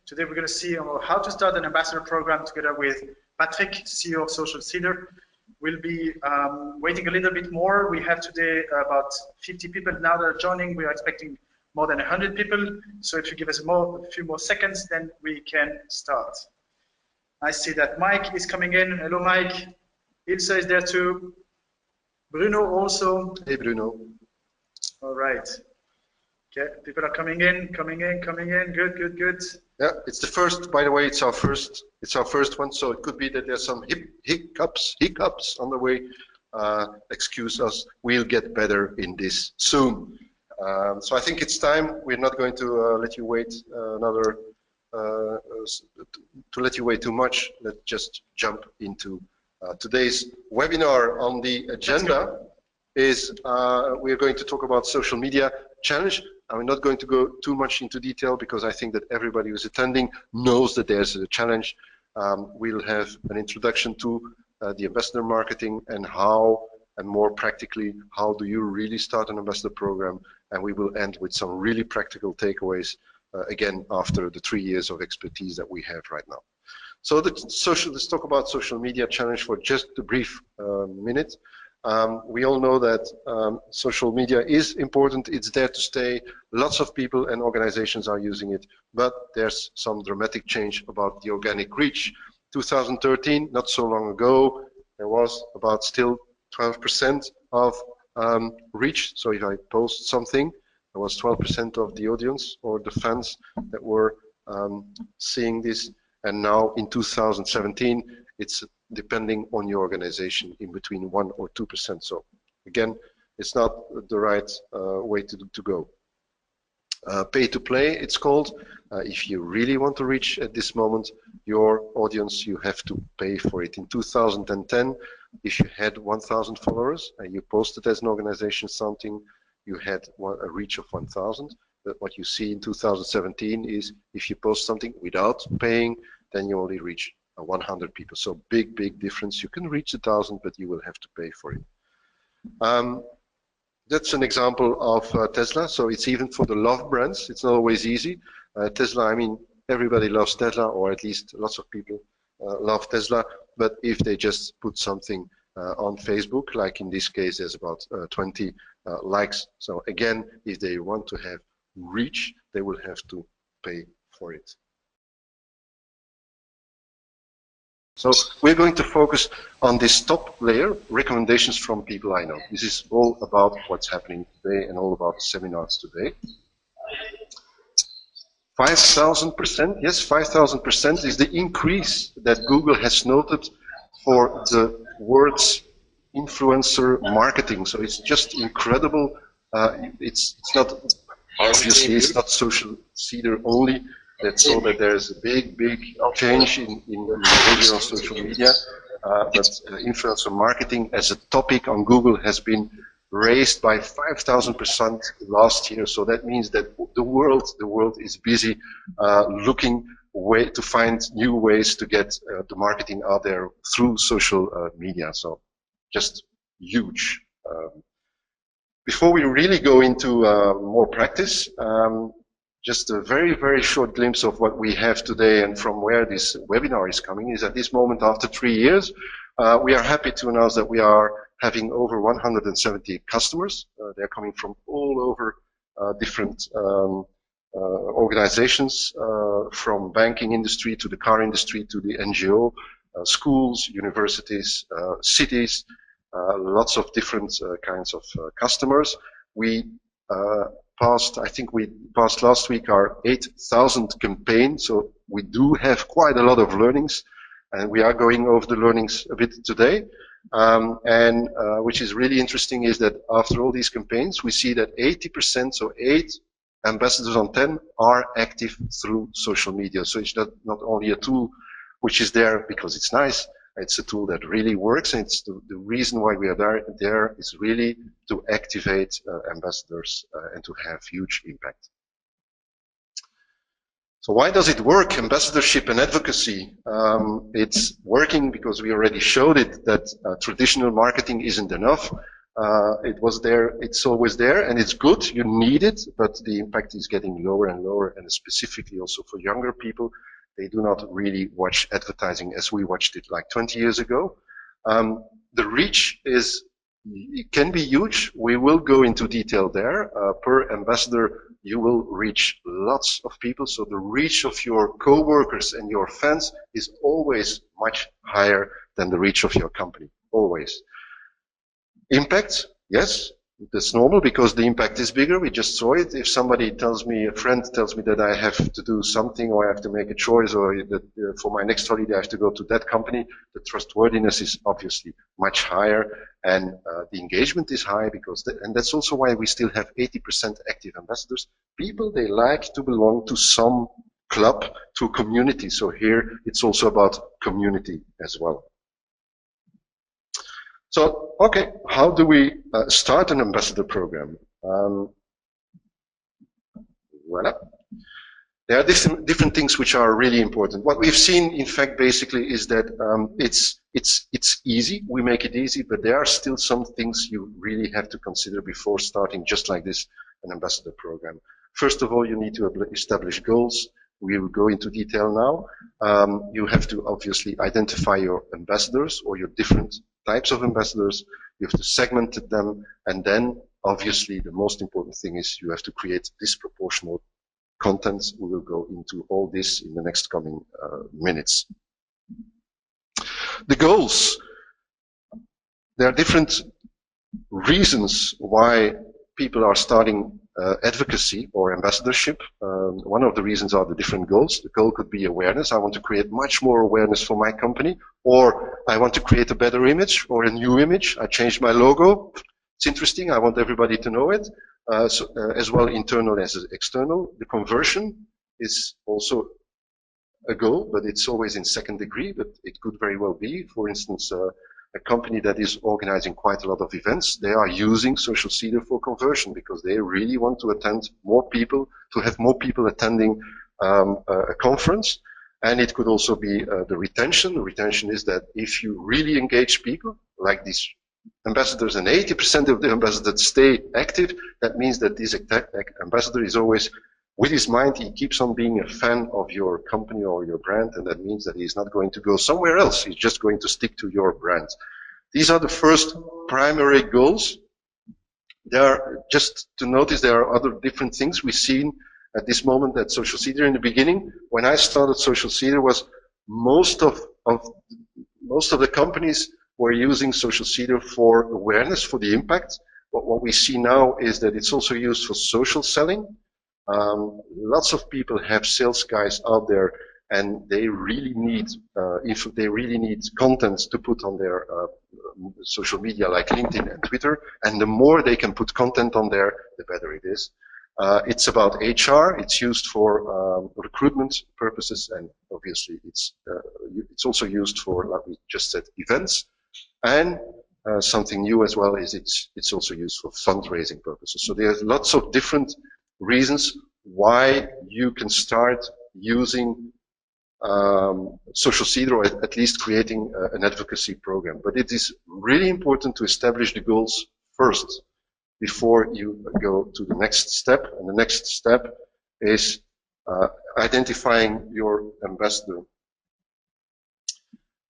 Today we're going to see how to start an ambassador program together with Patrick, CEO of Social Seeder. We'll be waiting a little bit more. We have today about 50 people now that are joining. We are expecting more than 100 people. So if you give us a few more seconds, then we can start. I see that Mike is coming in. Hello, Mike. Ilse is there too. Bruno also. Hey, Bruno. All right. Okay, people are coming in. Good, good, good. Yeah, it's the first. By the way, it's our first one. So it could be that there's some hiccups on the way. Excuse us. We'll get better in this soon. So I think it's time. We're not going to let you wait to let you wait too much. Let's just jump into today's webinar. On the agenda is we're going to talk about social media challenge. I'm not going to go too much into detail because I think that everybody who's attending knows that there's a challenge. We'll have an introduction to the ambassador marketing and how, and more practically, how do you really start an ambassador program? And we will end with some really practical takeaways, again, after the 3 years of expertise that we have right now. So let's talk about social media challenge for just a brief minute. We all know that social media is important. It's there to stay. Lots of people and organizations are using it, but there's some dramatic change about the organic reach. 2013, not so long ago, there was about still 12% of reach. So if I post something, there was 12% of the audience or the fans that were seeing this. And now in 2017, it's depending on your organization in between 1 or 2%. So again, it's not the right way to go. Pay to play, it's called. If you really want to reach at this moment your audience, you have to pay for it. In 2010, if you had 1,000 followers and you posted as an organization something, you had a reach of 1,000. But what you see in 2017 is if you post something without paying, then you only reach 100 people. So big difference. You can reach 1,000, but you will have to pay for it. That's an example of Tesla. So it's even for the love brands. It's not always easy. Tesla, I mean, everybody loves Tesla, or at least lots of people love Tesla. But if they just put something on Facebook, like in this case, there's about 20 likes. So again, if they want to have reach, they will have to pay for it. So we're going to focus on this top layer, recommendations from people I know. This is all about what's happening today and all about seminars today. 5,000%, yes, 5,000% is the increase that Google has noted for the words influencer marketing. So it's just incredible. It's not, obviously, it's not Social Seeder only. That saw that there's a big change in behavior on social media, but influencer marketing as a topic on Google has been raised by 5,000% last year. So that means that the world is busy looking to find new ways to get the marketing out there through social media. So just huge. Before we really go into more practice, just a very short glimpse of what we have today and from where this webinar is coming is at this moment, after 3 years, we are happy to announce that we are having over 170 customers. They're coming from all over different organizations, from banking industry to the car industry to the NGO, schools, universities, cities, lots of different kinds of customers. We I think we passed last week our 8,000 campaign, so we do have quite a lot of learnings, and we are going over the learnings a bit today. Which is really interesting is that after all these campaigns, we see that 80%, so 8 ambassadors on 10 are active through social media. So it's not only a tool which is there because it's nice, it's a tool that really works, and it's the reason why we are there is really to activate ambassadors and to have huge impact. So why does it work, ambassadorship and advocacy? It's working because we already showed it that traditional marketing isn't enough. It was there, it's always there, and it's good, you need it, but the impact is getting lower and lower, and specifically also for younger people, they do not really watch advertising as we watched it like 20 years ago. The reach it can be huge. We will go into detail there. Per ambassador, you will reach lots of people. So the reach of your co-workers and your fans is always much higher than the reach of your company, always. Impact, yes, that's normal because the impact is bigger. We just saw it. If somebody tells me, a friend tells me that I have to do something or I have to make a choice or that for my next holiday I have to go to that company, the trustworthiness is obviously much higher and the engagement is high because, and that's also why we still have 80% active ambassadors. People, they like to belong to some club, to a community. So here it's also about community as well. So, okay, how do we start an ambassador program? Voilà. There are different things which are really important. What we've seen, in fact, basically is that it's easy. We make it easy, but there are still some things you really have to consider before starting just like this, an ambassador program. First of all, you need to establish goals. We will go into detail now. You have to obviously identify your ambassadors or your different types of ambassadors. You have to segment them, and then obviously the most important thing is you have to create disproportional content. We will go into all this in the next coming minutes. The goals. There are different reasons why people are starting advocacy or ambassadorship. One of the reasons are the different goals. The goal could be awareness. I want to create much more awareness for my company, or I want to create a better image or a new image. I changed my logo. It's interesting. I want everybody to know it. As well internal as external. The conversion is also a goal, but it's always in second degree, but it could very well be, for instance, a company that is organizing quite a lot of events. They are using social cedar for conversion because they really want to attend more people, to have more people attending a conference. And it could also be the retention. The retention is that if you really engage people, like these ambassadors, and 80% of the ambassadors stay active, that means that this ambassador is always, with his mind, he keeps on being a fan of your company or your brand, and that means that he's not going to go somewhere else. He's just going to stick to your brand. These are the first primary goals. There are, just to notice, there are other different things we've seen at this moment at Social Cedar. In the beginning, when I started Social Cedar, was most of the companies were using Social Cedar for awareness, for the impact. But what we see now is that it's also used for social selling. Lots of people have sales guys out there, and they really need content to put on their social media like LinkedIn and Twitter. And the more they can put content on there, the better it is. It's about HR. It's used for recruitment purposes, and obviously it's also used for, like we just said, events. And something new as well is it's also used for fundraising purposes. So there's lots of different reasons why you can start using Social Cedar, or at least creating an advocacy program. But it is really important to establish the goals first before you go to the next step. And the next step is identifying your ambassador.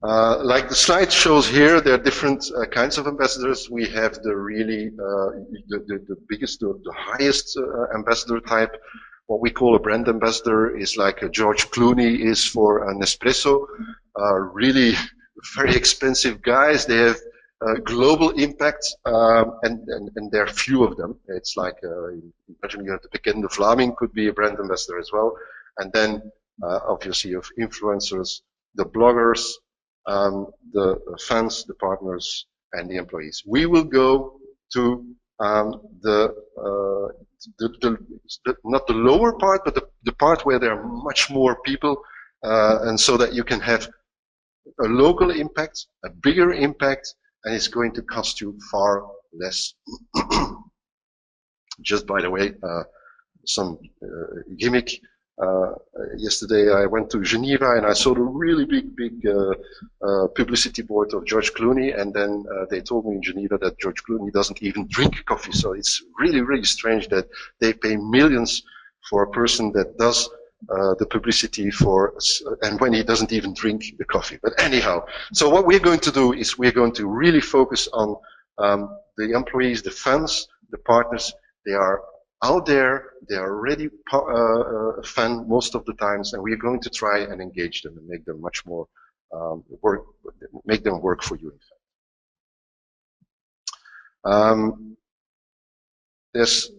Like the slide shows here, there are different kinds of ambassadors. We have the really, the biggest, the highest ambassador type. What we call a brand ambassador is like a George Clooney is for Nespresso. Really very expensive guys. They have global impact, and there are few of them. It's like, imagine you have the Bekende Vlaming could be a brand ambassador as well. And then, obviously, you have influencers, the bloggers, the fans, the partners, and the employees. We will go to not the lower part, but the part where there are much more people, and so that you can have a local impact, a bigger impact, and it's going to cost you far less. Just by the way, some gimmick. Yesterday I went to Geneva and I saw the really big publicity board of George Clooney, and then they told me in Geneva that George Clooney doesn't even drink coffee. So it's really strange that they pay millions for a person that does the publicity for, and when he doesn't even drink the coffee. But anyhow, so what we're going to do is we're going to really focus on the employees, the fans, the partners. They are out there, they are already fan most of the times, and we're going to try and engage them and make them much more make them work for you, in fact. There's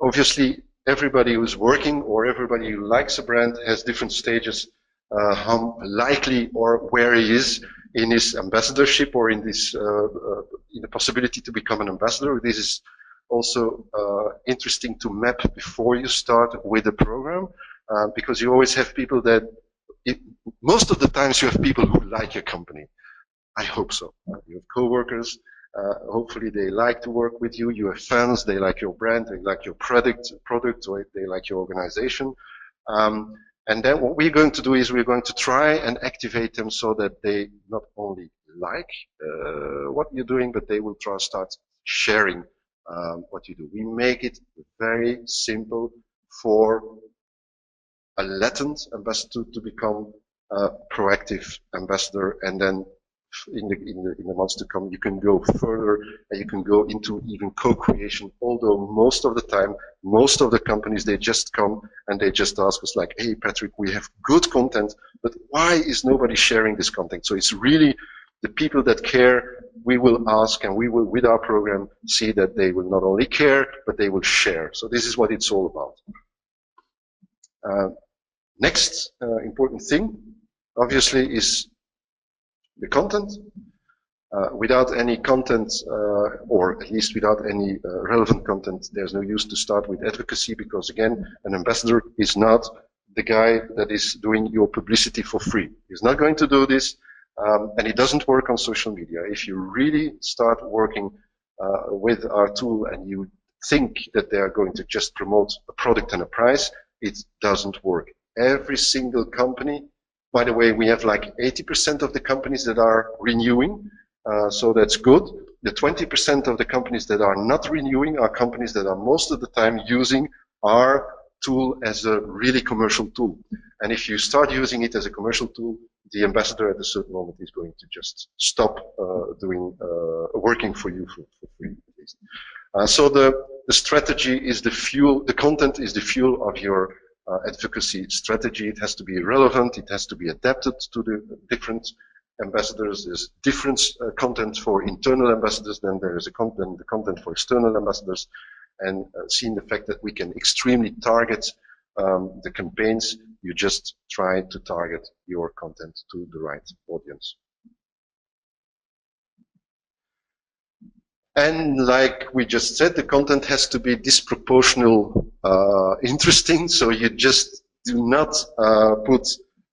obviously everybody who's working or everybody who likes a brand has different stages, how likely or where he is in his ambassadorship or in this in the possibility to become an ambassador. This is also interesting to map before you start with the program, because you always have people that, most of the times you have people who like your company. I hope so. You have co-workers, hopefully they like to work with you. You have fans, they like your brand, they like your product, or they like your organization. And then what we're going to do is we're going to try and activate them so that they not only like what you're doing, but they will start sharing what you do. We make it very simple for a latent ambassador to become a proactive ambassador, and then in the months to come you can go further and you can go into even co-creation. Although most of the time, most of the companies, they just come and they just ask us like, hey Patrick, we have good content, but why is nobody sharing this content? So it's really the people that care, we will ask, and we will, with our program, see that they will not only care, but they will share. So this is what it's all about. Next important thing, obviously, is the content. Without any content, or at least without any relevant content, there's no use to start with advocacy, because again, an ambassador is not the guy that is doing your publicity for free. He's not going to do this. And it doesn't work on social media. If you really start working with our tool and you think that they are going to just promote a product and a price, it doesn't work. Every single company, by the way, we have like 80% of the companies that are renewing, so that's good. The 20% of the companies that are not renewing are companies that are most of the time using our tool as a really commercial tool. And if you start using it as a commercial tool, the ambassador at a certain moment is going to just stop working for you for free, at least. So the strategy is the fuel, the content is the fuel of your advocacy strategy. It has to be relevant, it has to be adapted to the different ambassadors. There's different content for internal ambassadors, then there is the content for external ambassadors. And seeing the fact that we can extremely target the campaigns, you just try to target your content to the right audience. And like we just said, the content has to be disproportional interesting, so you just do not put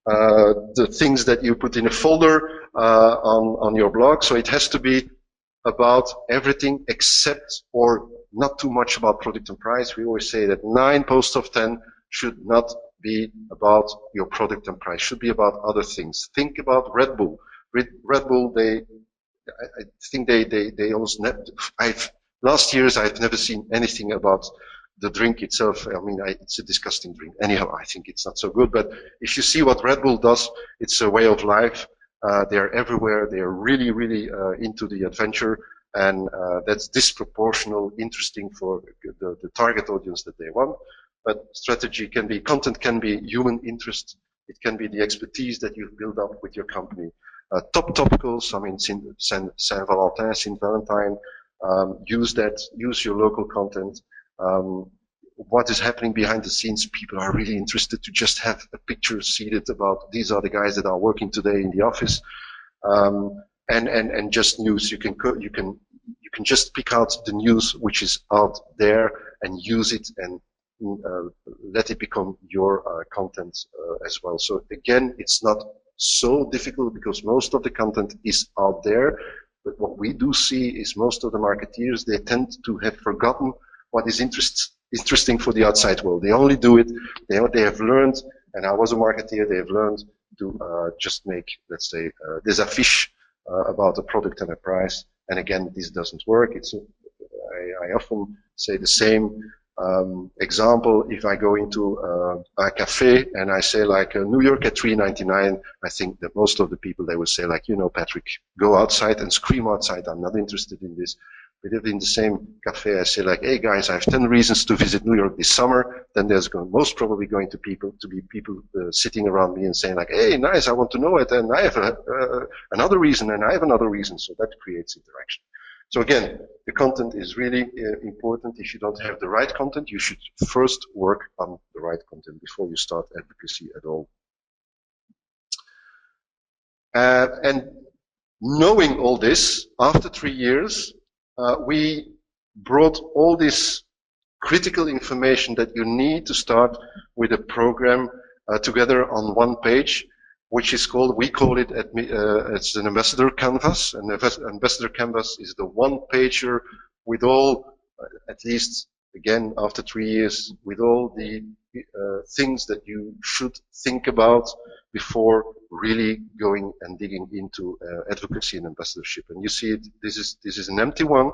the things that you put in a folder on your blog. So it has to be about everything except, or not too much about product and price. We always say that 9 posts of 10 should not be about your product and price, should be about other things. Think about Red Bull. Red Bull, I think they almost never, last years I've never seen anything about the drink itself. I mean, it's a disgusting drink. Anyhow, I think it's not so good, but if you see what Red Bull does, it's a way of life. They're everywhere. They're really into the adventure, and that's disproportional, interesting for the target audience that they want. But strategy can be, content can be human interest. It can be the expertise that you've built up with your company. Top topicals, I mean, Saint Valentin, Saint Valentine, use that, use your local content. What is happening behind the scenes, people are really interested to just have a picture seated about, these are the guys that are working today in the office. And just news, you can just pick out the news which is out there and use it and let it become your content as well. So again, it's not so difficult because most of the content is out there, but what we do see is most of the marketeers, they tend to have forgotten what is interesting for the outside world. They only do it, they have learned, and I was a marketeer, they have learned to just make, let's say, des affiches about a product and a price. And again, this doesn't work. I often say the same example. If I go into a cafe and I say like New York at $3.99, I think that most of the people, they will say like, you know, Patrick, go outside and scream outside. I'm not interested in this. But if in the same cafe I say like, hey guys, I have 10 reasons to visit New York this summer, then there's most probably going to be people sitting around me and saying like, hey, nice, I want to know it, and I have another reason, and I have another reason. So that creates interaction. So again, the content is really important. If you don't have the right content, you should first work on the right content before you start advocacy at all. And knowing all this, after 3 years, we brought all this critical information that you need to start with a program together on one page, which is called, we call it, it's an ambassador canvas. An ambassador canvas is the one-pager with all, at least, again, after 3 years, with all the things that you should think about before really going and digging into advocacy and ambassadorship. And you see it, this is an empty one.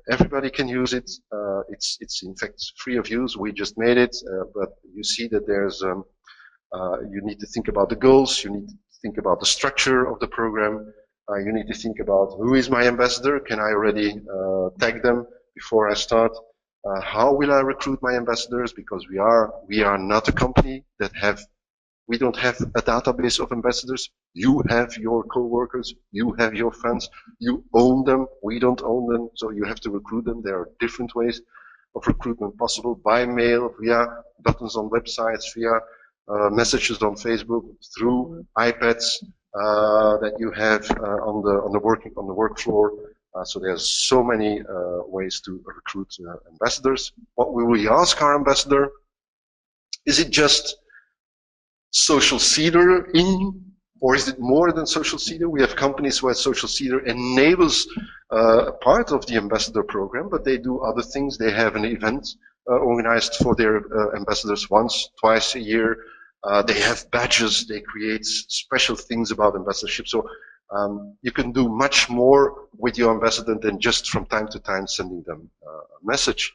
Everybody can use it. It's in fact free of use. We just made it, but you see that there's you need to think about the goals, you need to think about the structure of the program, you need to think about who is my ambassador, can I already tag them before I start, how will I recruit my ambassadors, because we are not a company that we don't have a database of ambassadors. You have your co-workers, you have your fans, you own them, we don't own them, so you have to recruit them. There are different ways of recruitment possible, by mail, via buttons on websites, via messages on Facebook, through iPads that you have on the work floor. So there's so many ways to recruit ambassadors. What will we ask our ambassador? Is it just social seeder or is it more than social seeder? We have companies where social seeder enables part of the ambassador program, but they do other things. They have an event organized for their ambassadors once, twice a year. They have badges, they create special things about ambassadorship. So you can do much more with your ambassador than just from time to time sending them a message.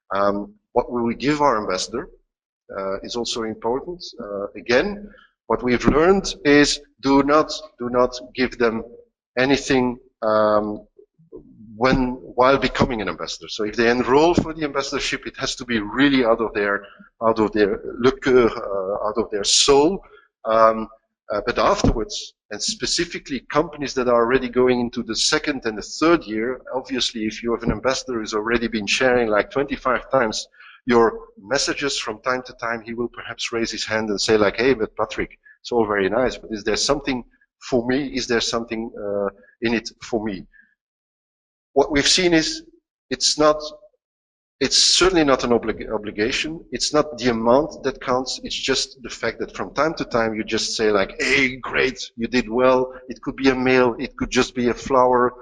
What will we give our ambassador is also important. Again, what we've learned is do not give them anything while becoming an ambassador. So if they enroll for the ambassadorship, it has to be really out of their le cœur, out of their soul. But afterwards, and specifically companies that are already going into the second and the third year, obviously if you have an ambassador who's already been sharing like 25 times your messages, from time to time he will perhaps raise his hand and say like, hey, but Patrick, it's all very nice, but is there something for me? Is there something in it for me? What we've seen is it's certainly not an obligation. It's not the amount that counts. It's just the fact that from time to time you just say like, hey, great, you did well. It could be a mail. It could just be a flower,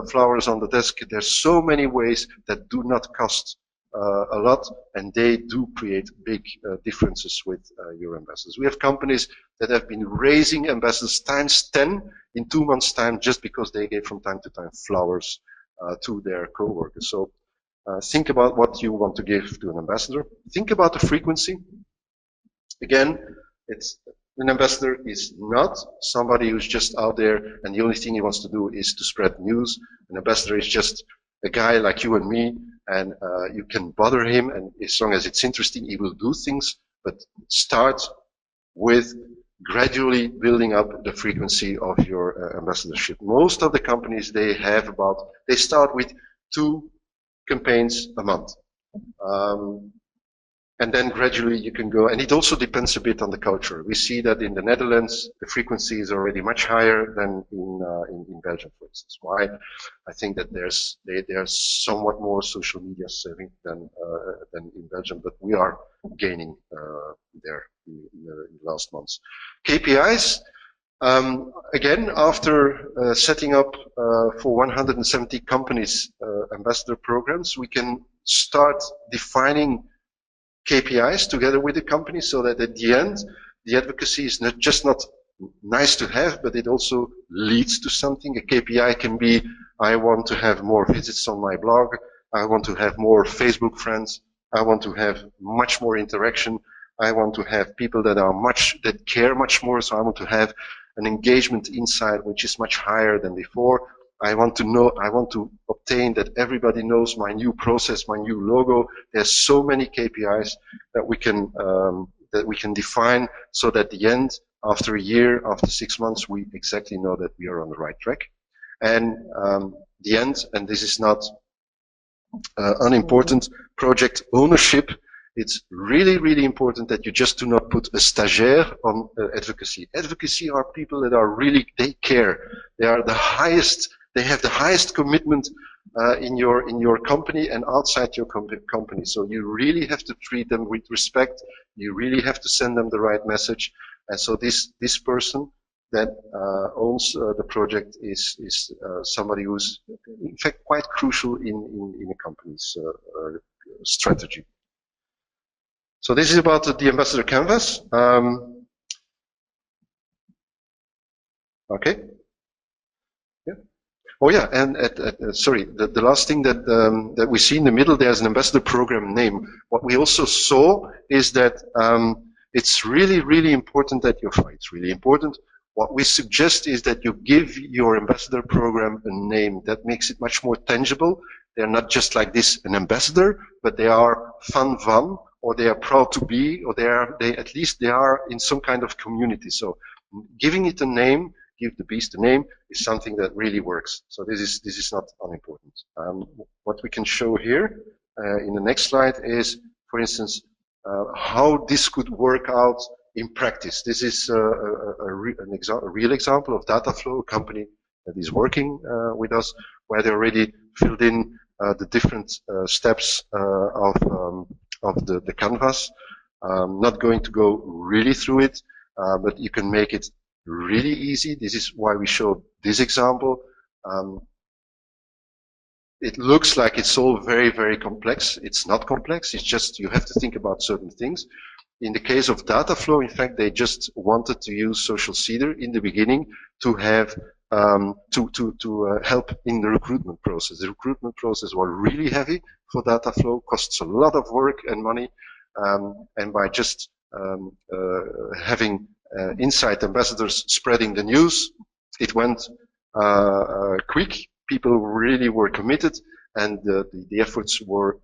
flowers on the desk. There's so many ways that do not cost a lot, and they do create big differences with your ambassadors. We have companies that have been raising ambassadors times 10 in 2 months' time just because they gave from time to time flowers to their co-workers. So think about what you want to give to an ambassador. Think about the frequency. Again, an ambassador is not somebody who's just out there and the only thing he wants to do is to spread news. An ambassador is just a guy like you and me, and you can bother him, and as long as it's interesting, he will do things, but start with gradually building up the frequency of your ambassadorship. Most of the companies, they start with 2 campaigns a month. And then gradually you can go, and it also depends a bit on the culture. We see that in the Netherlands, the frequency is already much higher than in Belgium, for instance. Why? I think that they are somewhat more social media savvy than in Belgium, but we are gaining there in the last months. KPIs, again, after setting up for 170 companies ambassador programs, we can start defining KPIs together with the company, so that at the end, the advocacy is not just not nice to have, but it also leads to something. A KPI can be, I want to have more visits on my blog, I want to have more Facebook friends, I want to have much more interaction, I want to have people that care much more, so I want to have an engagement inside which is much higher than before. I want to obtain that everybody knows my new process, my new logo. There's so many KPIs that we can define, so that at the end, after a year, after 6 months, we exactly know that we are on the right track. And the end, and this is not unimportant, project ownership. It's really, really important that you just do not put a stagiaire on advocacy. Advocacy are people that are really, they care. They are the highest, they have the highest commitment in your company and outside your company. So you really have to treat them with respect. You really have to send them the right message. And so this person that owns the project is somebody who's in fact quite crucial in a company's strategy. So this is about the ambassador canvas. Okay. Yeah. Oh yeah, and sorry, the last thing that we see in the middle, there's an ambassador program name. What we also saw is that it's really, really important that it's really important. What we suggest is that you give your ambassador program a name that makes it much more tangible. They're not just like this, an ambassador, but they are fan van, or they are proud to be, or at least they are in some kind of community. So giving it a name, give the beast a name, is something that really works. So this is not unimportant. What we can show here in the next slide is, for instance, how this could work out in practice. This is a real example of Dataflow, a company that is working with us, where they already filled in the different steps of the canvas. Not going to go really through it, but you can make it really easy. This is why we showed this example. It looks like it's all very, very complex. It's not complex. It's just you have to think about certain things. In the case of Dataflow, in fact, they just wanted to use Social Seeder in the beginning to have help in the recruitment process. The recruitment process was really heavy for Dataflow, costs a lot of work and money, and by just having inside ambassadors spreading the news, it went quick. People really were committed, and the efforts were,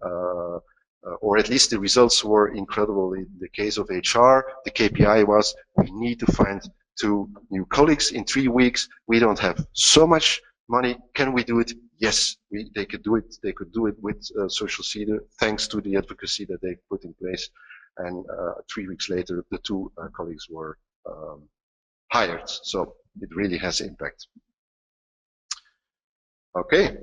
or at least the results were incredible. In the case of HR, the KPI was, we need to find 2 new colleagues in 3 weeks. We don't have so much money. Can we do it? Yes, they could do it. They could do it with Social Seeder, thanks to the advocacy that they put in place. And 3 weeks later, the 2 colleagues were hired. So it really has impact. Okay.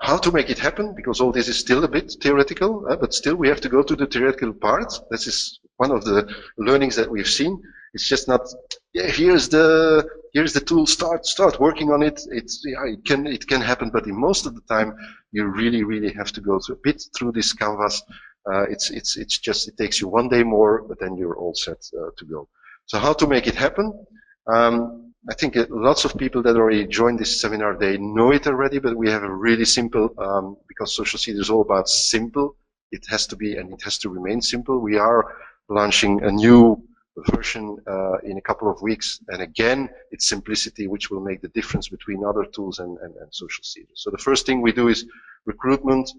How to make it happen, because all this is still a bit theoretical, but still we have to go to the theoretical part. This is one of the learnings that we've seen. It's just not, yeah, here's the tool, start working on it. It can happen, but in most of the time you really have to go through a bit through this canvas. It takes you 1 day more, but then you're all set to go. So how to make it happen? I think lots of people that already joined this seminar, they know it already, but we have a really simple, because Social Seeder is all about simple. It has to be, and it has to remain simple. We are launching a new version in a couple of weeks, and again, it's simplicity which will make the difference between other tools and Social Seeder. So the first thing we do is recruitment.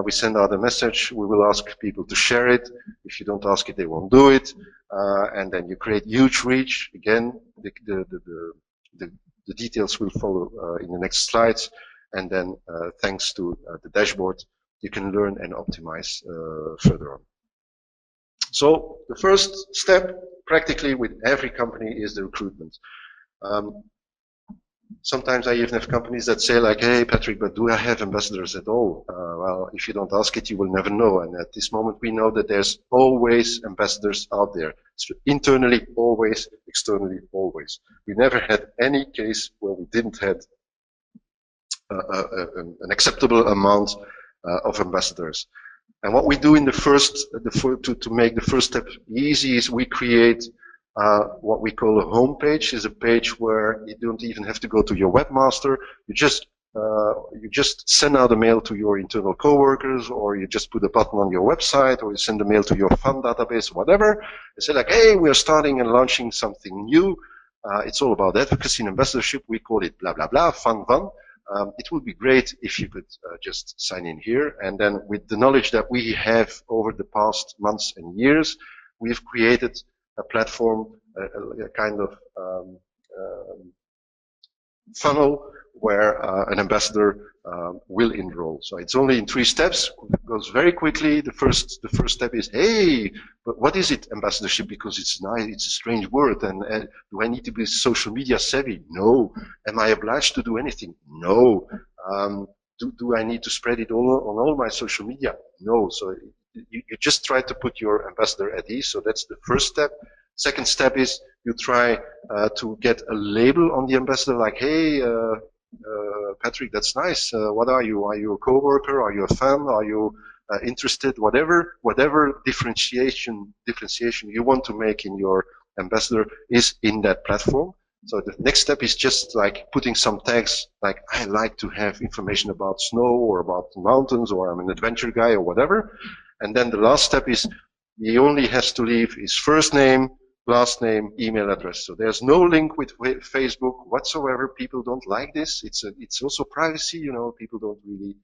We send out a message. We will ask people to share it. If you don't ask it, they won't do it. And then you create huge reach. Again, the details will follow in the next slides. And then, thanks to the dashboard, you can learn and optimize further on. So the first step, practically with every company, is the recruitment. Sometimes I even have companies that say like, hey, Patrick, but do I have ambassadors at all? Well, if you don't ask it, you will never know. And at this moment, we know that there's always ambassadors out there. So internally, always, externally, always. We never had any case where we didn't have an acceptable amount of ambassadors. And what we do in to make the first step easy is we create what we call a home page. Is a page where you don't even have to go to your webmaster. You just send out a mail to your internal coworkers, or you just put a button on your website, or you send a mail to your fund database, whatever. You say like, hey, we are starting and launching something new. It's all about advocacy and ambassadorship. We call it blah, blah, blah, fun. It would be great if you could just sign in here. And then with the knowledge that we have over the past months and years, we've created a platform, a kind of funnel where an ambassador will enroll. So it's only in 3 steps. It goes very quickly. The first step is, hey, but what is it, ambassadorship? Because it's nice, it's a strange word. And do I need to be social media savvy? No. Am I obliged to do anything? No. Do I need to spread it all on all my social media? No. So you just try to put your ambassador at ease. So that's the first step. Second step is you try to get a label on the ambassador, like, hey, Patrick, that's nice. What are you? Are you a coworker? Are you a fan? Are you interested? Whatever differentiation you want to make in your ambassador is in that platform. So the next step is just like putting some tags, like I like to have information about snow or about mountains, or I'm an adventure guy or whatever. And then the last step is he only has to leave his first name, last name, email address. So there's no link with Facebook whatsoever. People don't like this. It's also privacy, you know, people don't really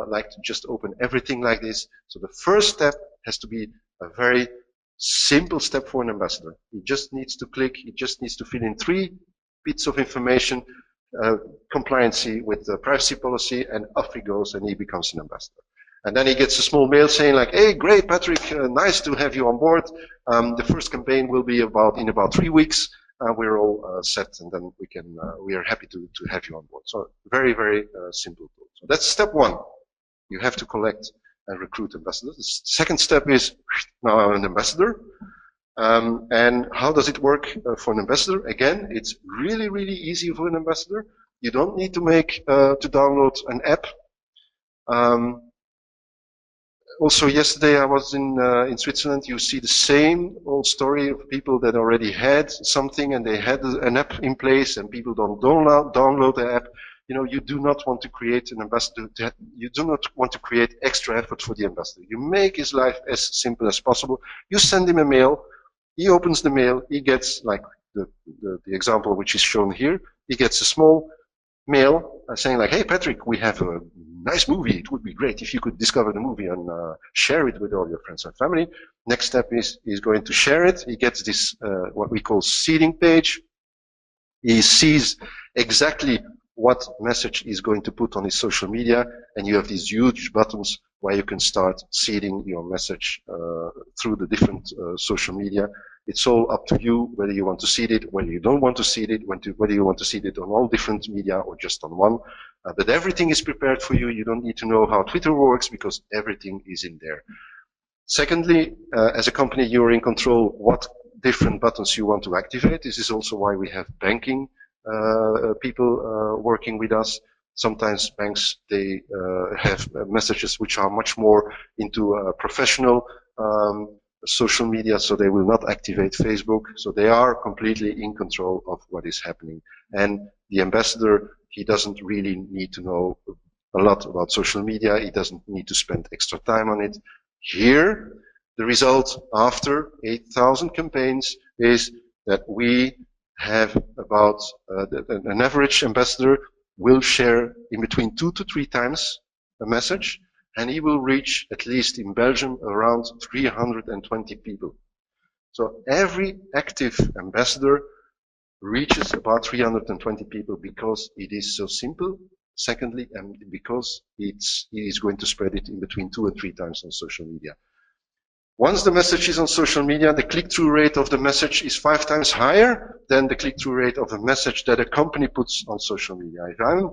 like to just open everything like this. So the first step has to be a very simple step for an ambassador. He just needs to click, he just needs to fill in 3 bits of information, compliancy with the privacy policy, and off he goes and he becomes an ambassador. And then he gets a small mail saying like, hey, great, Patrick, nice to have you on board. The first campaign will be in about 3 weeks. We're all set, and then we are happy to have you on board. So very, very simple tool. So that's step 1. You have to collect and recruit ambassadors. The second step is now I'm an ambassador. And how does it work for an ambassador? Again, it's really, really easy for an ambassador. You don't need to download an app. Also, yesterday I was in Switzerland. You see the same old story of people that already had something and they had an app in place, and people don't download the app. You know, you do not want to create an ambassador. You do not want to create extra effort for the ambassador. You make his life as simple as possible. You send him a mail. He opens the mail. He gets, like the example which is shown here. He gets a small mail saying like, hey, Patrick, we have a nice movie. It would be great if you could discover the movie and share it with all your friends and family. Next step is he's going to share it. He gets this, what we call seeding page. He sees exactly what message he's going to put on his social media, and you have these huge buttons where you can start seeding your message through the different social media. It's all up to you whether you want to seed it, whether you don't want to seed it, whether you want to seed it on all different media or just on one. But everything is prepared for you. You don't need to know how Twitter works because everything is in there. Secondly, as a company, you're in control what different buttons you want to activate. This is also why we have banking people working with us. Sometimes banks, they have messages which are much more into professional social media, so they will not activate Facebook. So they are completely in control of what is happening. And the ambassador, he doesn't really need to know a lot about social media. He doesn't need to spend extra time on it. Here, the result after 8,000 campaigns is that we have about an average ambassador will share in between 2 to 3 times a message, and he will reach, at least in Belgium, around 320 people. So every active ambassador reaches about 320 people because it is so simple. Secondly, and because he is going to spread it in between 2 and 3 times on social media. Once the message is on social media, the click-through rate of the message is 5 times higher than the click-through rate of a message that a company puts on social media. If I'm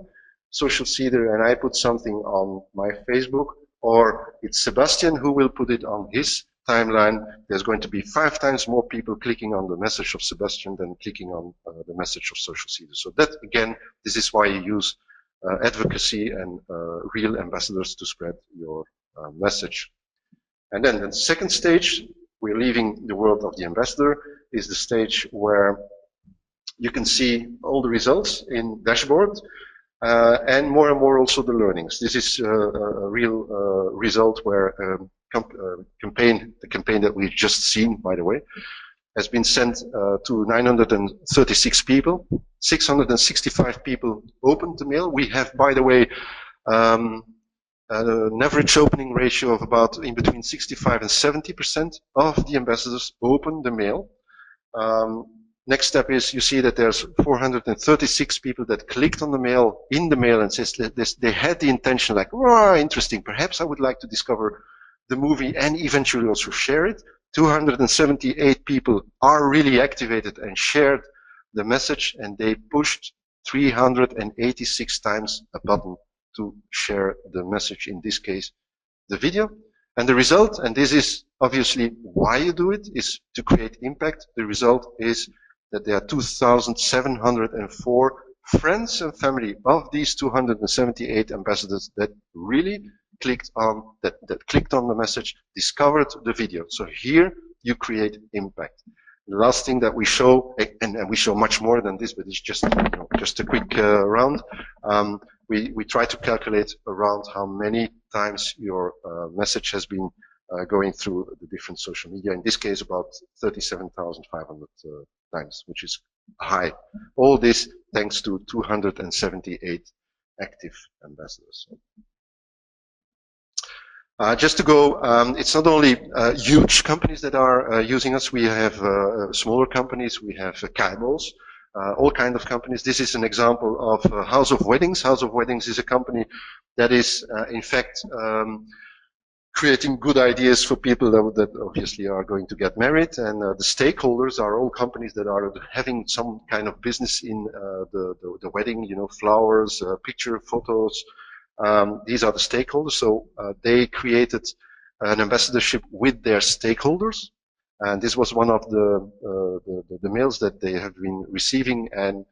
social seeder and I put something on my Facebook, or it's Sebastian who will put it on his timeline, there's going to be 5 times more people clicking on the message of Sebastian than clicking on the message of social seeder. So that, again, this is why you use advocacy and real ambassadors to spread your message. And then the second stage, we're leaving the world of the ambassador, is the stage where you can see all the results in dashboard, and more also the learnings. This is a real result where the campaign that we've just seen, by the way, has been sent to 936 people. 665 people opened the mail. We have, by the way, an average opening ratio of about in between 65 and 70% of the ambassadors open the mail. Next step is you see that there's 436 people that clicked on the mail in the mail and says that they had the intention like, oh, interesting, perhaps I would like to discover the movie and eventually also share it. 278 people are really activated and shared the message, and they pushed 386 times a button to share the message, in this case the video. And the result, and this is obviously why you do it, is to create impact. The result is that there are 2,704 friends and family of these 278 ambassadors that really clicked on that clicked on the message, discovered the video. So here you create impact. The last thing that we show, and we show much more than this, but it's just just a quick round. We try to calculate around how many times your message has been going through the different social media. In this case, about 37,500 times, which is high. All this thanks to 278 active ambassadors. Just to go, it's not only huge companies that are using us. We have smaller companies. We have KMOs, all kinds of companies. This is an example of House of Weddings. House of Weddings is a company that is, in fact, creating good ideas for people that obviously are going to get married. And the stakeholders are all companies that are having some kind of business in the wedding, flowers, picture, photos. These are the stakeholders. So they created an ambassadorship with their stakeholders. And this was one of the mails that they have been receiving. And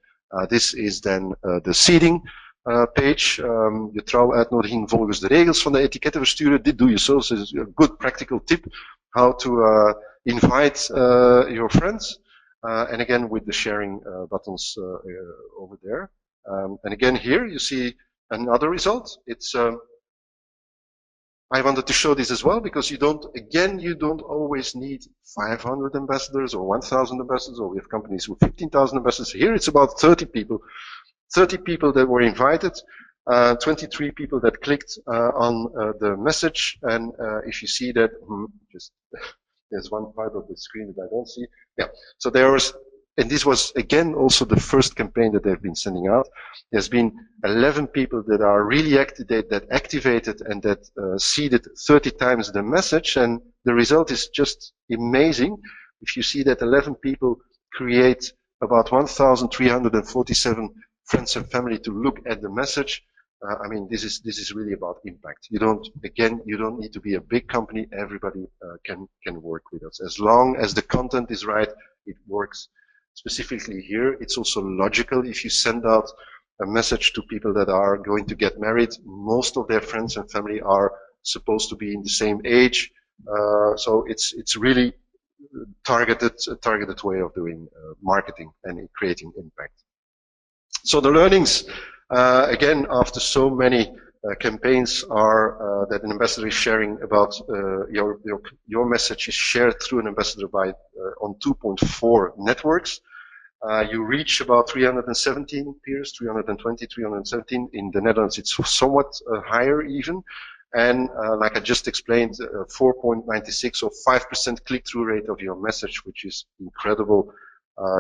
this is then de seeding page. Je trouwuitnodiging volgens de regels van de etiketten versturen. Dit doe je zo. So it's a good practical tip how to invite your friends. And again, with the sharing buttons over there. And again, here you see another result. It's I wanted to show this as well because you don't always need 500 ambassadors or 1,000 ambassadors, or we have companies with 15,000 ambassadors. Here it's about 30 people. 30 people that were invited, 23 people that clicked on the message, and if you see that, there's one part of the screen that I don't see. Yeah, so there was, and this was again also the first campaign that they've been sending out. There's been 11 people that are really activated and that seeded 30 times the message, and the result is just amazing. If you see that 11 people create about 1,347 friends and family to look at the message. I mean, this is really about impact. You don't need to be a big company. Everybody can work with us. As long as the content is right, it works. Specifically here, it's also logical. If you send out a message to people that are going to get married, most of their friends and family are supposed to be in the same age. So it's really a targeted way of doing marketing and creating impact. So the learnings, again, after so many campaigns are that an ambassador is sharing about your message is shared through an ambassador by on 2.4 networks. You reach about 317 peers, 320, 317. In the Netherlands, it's somewhat higher even. And like I just explained, 4.96 or 5% click-through rate of your message, which is incredible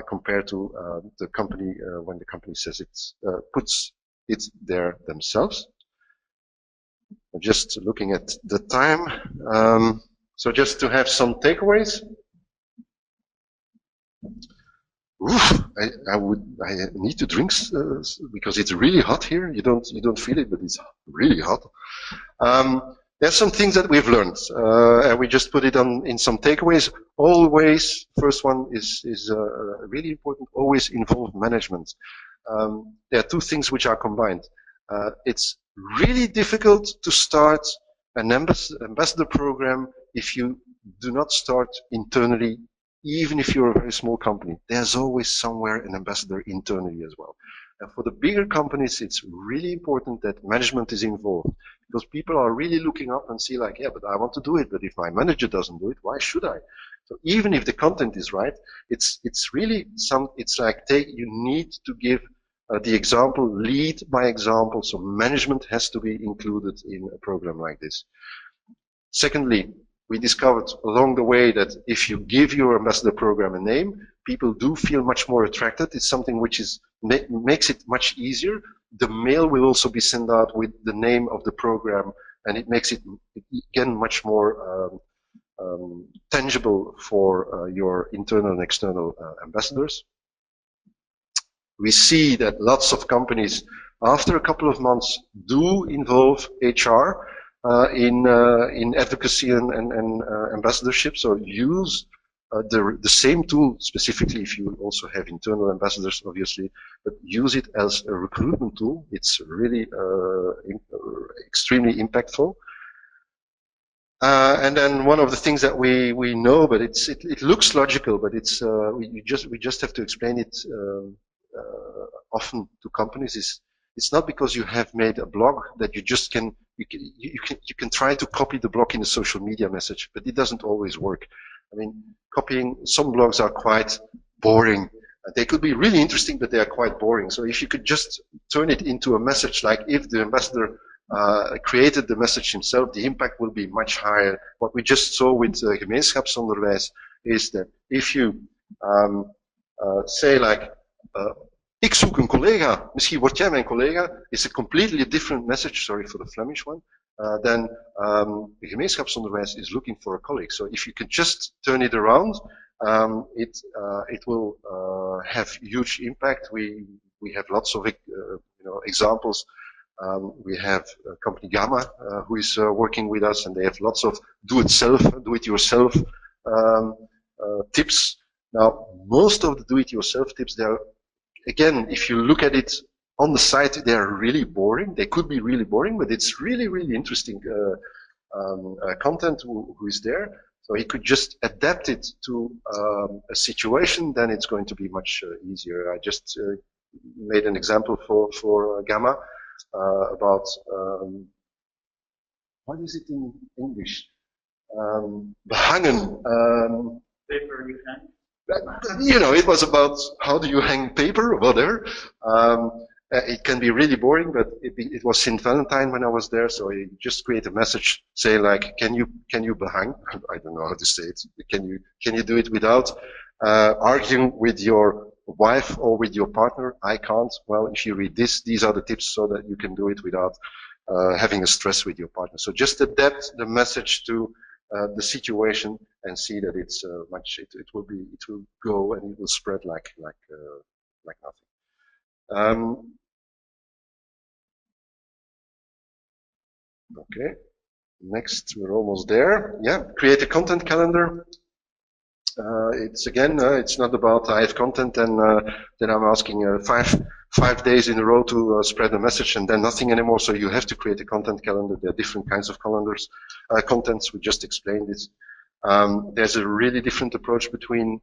compared to the company when the company says it puts it there themselves. Just looking at the time. So just to have some takeaways. Oof, I need to drink because it's really hot here. You don't feel it, but it's really hot. There's some things that we've learned, and we just put it in some takeaways. Always, first one is really important. Always involve management. There are two things which are combined. It's really difficult to start an ambassador program if you do not start internally, even if you're a very small company. There's always somewhere an ambassador internally as well. And for the bigger companies, it's really important that management is involved, because people are really looking up and see like, yeah, but I want to do it, but if my manager doesn't do it, why should I? So even if the content is right, it's really it's like you need to give the example, lead by example, so management has to be included in a program like this. Secondly, we discovered along the way that if you give your ambassador program a name, people do feel much more attracted. It's something which is makes it much easier. The mail will also be sent out with the name of the program, and it makes it again much more tangible for your internal and external ambassadors. We see that lots of companies, after a couple of months, do involve HR in advocacy and ambassadorship. So use the same tool specifically if you also have internal ambassadors, obviously, but use it as a recruitment tool. It's really extremely impactful. And then one of the things that we know, but it looks logical, but it's we just have to explain it often to companies. Is it's not because you have made a blog that you just you can try to copy the blog in a social media message, but it doesn't always work. I mean, copying some blogs are quite boring. They could be really interesting, but they are quite boring. So if you could just turn it into a message, like if the ambassador created the message himself, the impact will be much higher. What we just saw with gemeenschapsonderwijs is that if you say like, ik zoek een collega, misschien word jij mijn collega, is a completely different message, sorry for the Flemish one, than gemeenschapsonderwijs is looking for a colleague. So if you can just turn it around, it will have huge impact. We have lots of examples. We have company Gamma who is working with us, and they have lots of do-it-yourself tips. Now, most of the do-it-yourself tips, they are, again, if you look at it on the site, they are really boring. They could be really boring, but it's really, really interesting content who is there. So he could just adapt it to a situation, then it's going to be much easier. I just made an example for Gamma about, what is it in English? Behangen. Paper you hang. You know, it was about how do you hang paper or whatever. It can be really boring, but it was St. Valentine when I was there, so you just create a message, say like, can you behang? I don't know how to say it. Can you do it without arguing with your wife or with your partner? I can't. Well, if you read this, these are the tips so that you can do it without having a stress with your partner. So just adapt the message to the situation and see that it's it will go and it will spread like nothing. Okay, next, we're almost there. Yeah, create a content calendar. It's again, it's not about I have content and then I'm asking 5 days in a row to spread a message and then nothing anymore. So you have to create a content calendar. There are different kinds of calendars, contents. We just explained this. There's a really different approach between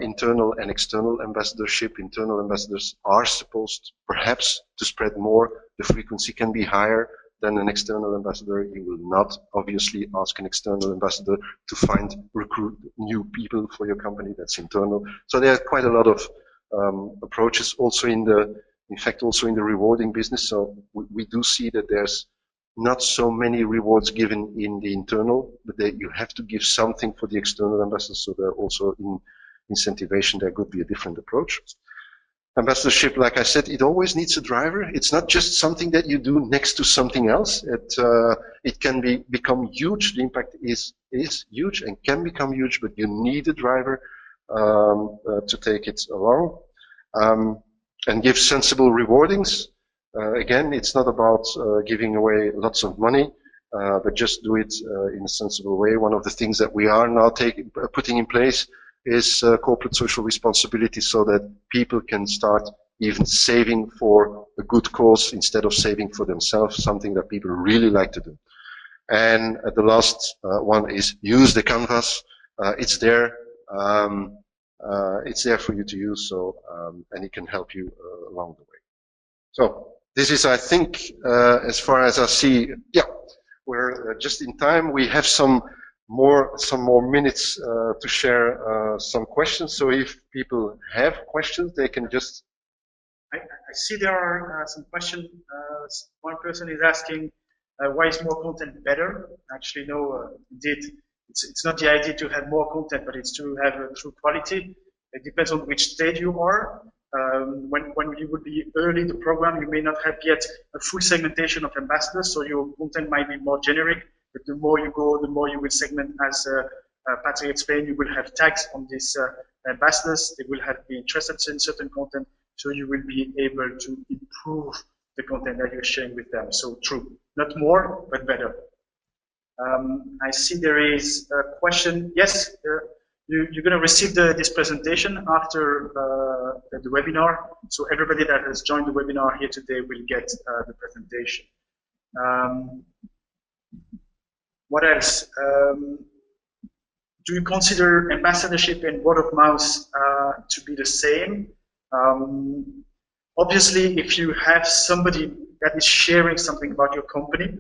internal and external ambassadorship. Internal ambassadors are supposed, perhaps, to spread more. The frequency can be higher than an external ambassador. You will not obviously ask an external ambassador to recruit new people for your company. That's internal. So there are quite a lot of approaches also in the rewarding business. So we do see that there's not so many rewards given in the internal, but you have to give something for the external ambassadors. So there also in incentivation, there could be a different approach. Ambassadorship, like I said, it always needs a driver. It's not just something that you do next to something else. It can become huge. The impact is huge and can become huge, but you need a driver to take it along. And give sensible rewardings. Again, it's not about giving away lots of money, but just do it in a sensible way. One of the things that we are now putting in place is corporate social responsibility, so that people can start even saving for a good cause instead of saving for themselves, something that people really like to do. And the last one is use the canvas. It's there. It's there for you to use, so and it can help you along the way. So this is, I think, as far as I see, yeah, we're just in time. We have some more minutes to share some questions. So if people have questions, they can just. I see there are some questions. One person is asking, why is more content better? Actually, no, indeed, it's not the idea to have more content, but it's to have true quality. It depends on which stage you are. When you would be early in the program, you may not have yet a full segmentation of ambassadors, so your content might be more generic. But the more you go, the more you will segment. As Patrick explained, you will have tags on these ambassadors. They will be interested in certain content, so you will be able to improve the content that you're sharing with them. So true, not more, but better. I see there is a question. Yes, you're going to receive this presentation after the webinar. So everybody that has joined the webinar here today will get the presentation. What else? Do you consider ambassadorship and word of mouth to be the same? Obviously, if you have somebody that is sharing something about your company,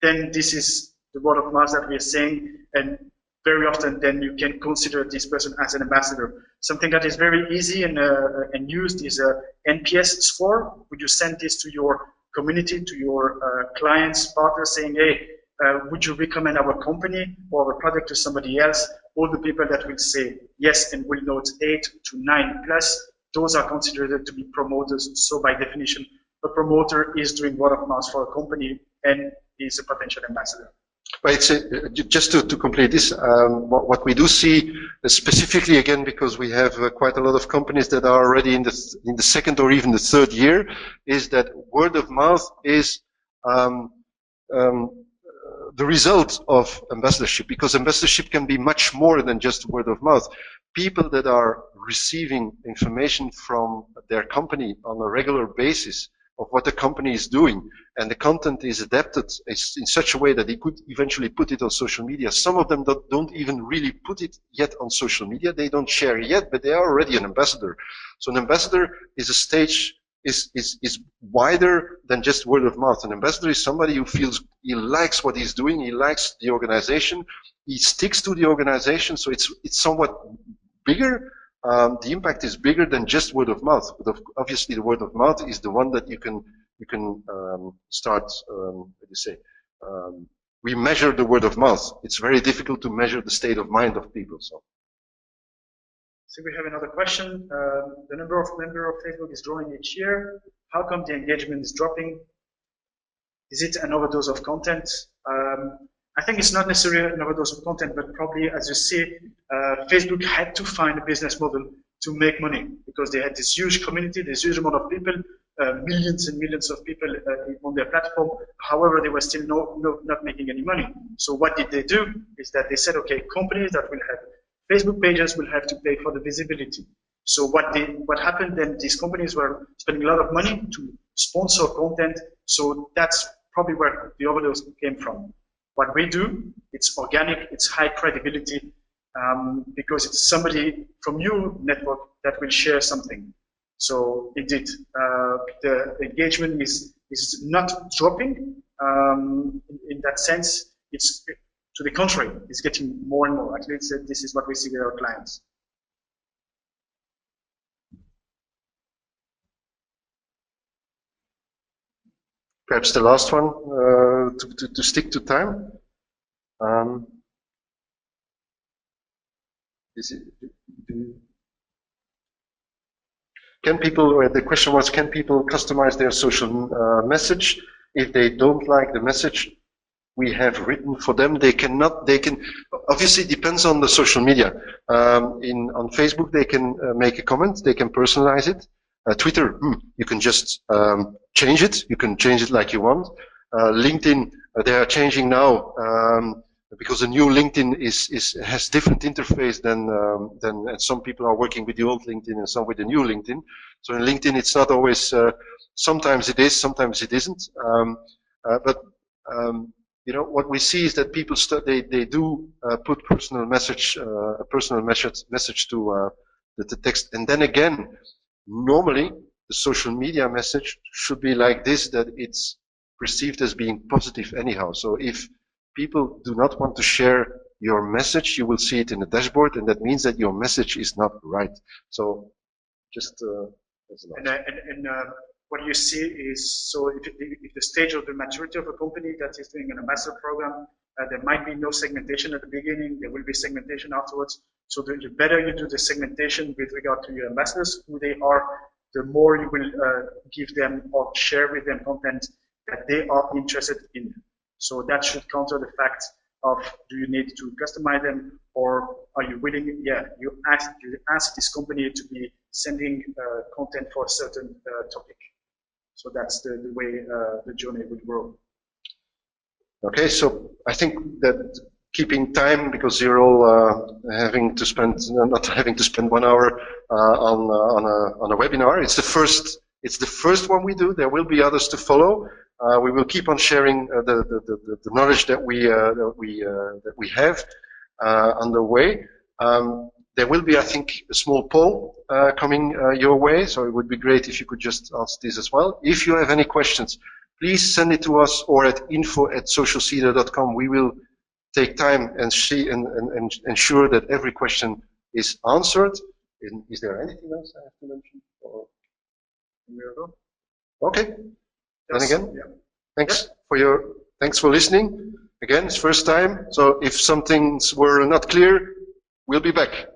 then this is the word of mouth that we're saying, and very often then you can consider this person as an ambassador. Something that is very easy and used is a NPS score. Would you send this to your community, to your clients, partners, saying, hey, would you recommend our company or our product to somebody else? All the people that will say yes and will note 8 to 9 plus, those are considered to be promoters. So by definition, a promoter is doing word of mouth for a company and is a potential ambassador. But it's just to complete this, what we do see specifically, again, because we have quite a lot of companies that are already in the second or even the third year, is that word of mouth is the result of ambassadorship, because ambassadorship can be much more than just word of mouth. People that are receiving information from their company on a regular basis of what the company is doing, and the content is adapted in such a way that they could eventually put it on social media. Some of them don't even really put it yet on social media. They don't share it yet, but they are already an ambassador. So an ambassador is a stage, is wider than just word of mouth. An ambassador is somebody who feels he likes what he's doing, he likes the organization, he sticks to the organization, so it's somewhat bigger. The impact is bigger than just word of mouth, but obviously the word of mouth is the one that you can start. What do you say? We measure the word of mouth. It's very difficult to measure the state of mind of people. So we have another question. The number of members of Facebook is growing each year. How come the engagement is dropping? Is it an overdose of content? I think it's not necessarily an overdose of content, but probably, as you see, Facebook had to find a business model to make money, because they had this huge community, this huge amount of people, millions and millions of people on their platform. However, they were still not making any money. So what did they do? Is that they said, okay, companies that will have Facebook pages will have to pay for the visibility. So what happened then, these companies were spending a lot of money to sponsor content. So that's probably where the overdose came from. What we do, it's organic, it's high credibility, because it's somebody from your network that will share something. So indeed, the engagement is not dropping in that sense. It's to the contrary, it's getting more and more. At least this is what we see with our clients. perhaps the last one, to stick to time. Can people, the question was, can people customize their social message? If they don't like the message we have written for them, they cannot, obviously it depends on the social media. On Facebook, they can make a comment, they can personalize it. Twitter, you can just change it, you can change it like you want. LinkedIn, they are changing now because the new LinkedIn has different interface than and some people are working with the old LinkedIn and some with the new LinkedIn. So in LinkedIn, it's not always. Sometimes it is, sometimes it isn't. But you know, what we see is that people they do put personal message, a personal message to the text, and then again, normally the social media message should be like this, that it's perceived as being positive anyhow. So if people do not want to share your message, you will see it in the dashboard, and that means that your message is not right. So just what you see is, so if the stage of the maturity of a company that is doing an ambassador program, there might be no segmentation at the beginning, there will be segmentation afterwards. So the better you do the segmentation with regard to your ambassadors, who they are, the more you will give them or share with them content that they are interested in. So that should counter the fact of, do you need to customize them, or are you willing? Yeah, you ask this company to be sending content for a certain topic. So that's the way the journey will grow. Okay, so I think that keeping time, because you're all having to spend, not having to spend 1 hour on a webinar. It's the first one we do. There will be others to follow. We will keep on sharing the knowledge that we have underway. There will be, I think, a small poll coming your way, so it would be great if you could just ask this as well. If you have any questions, please send it to us or at info@socialcedar.com. We will take time and see and ensure that every question is answered. Is there anything else I have to mention? Or... Okay. Then again, thanks for listening. Again, it's first time, so if some things were not clear, we'll be back.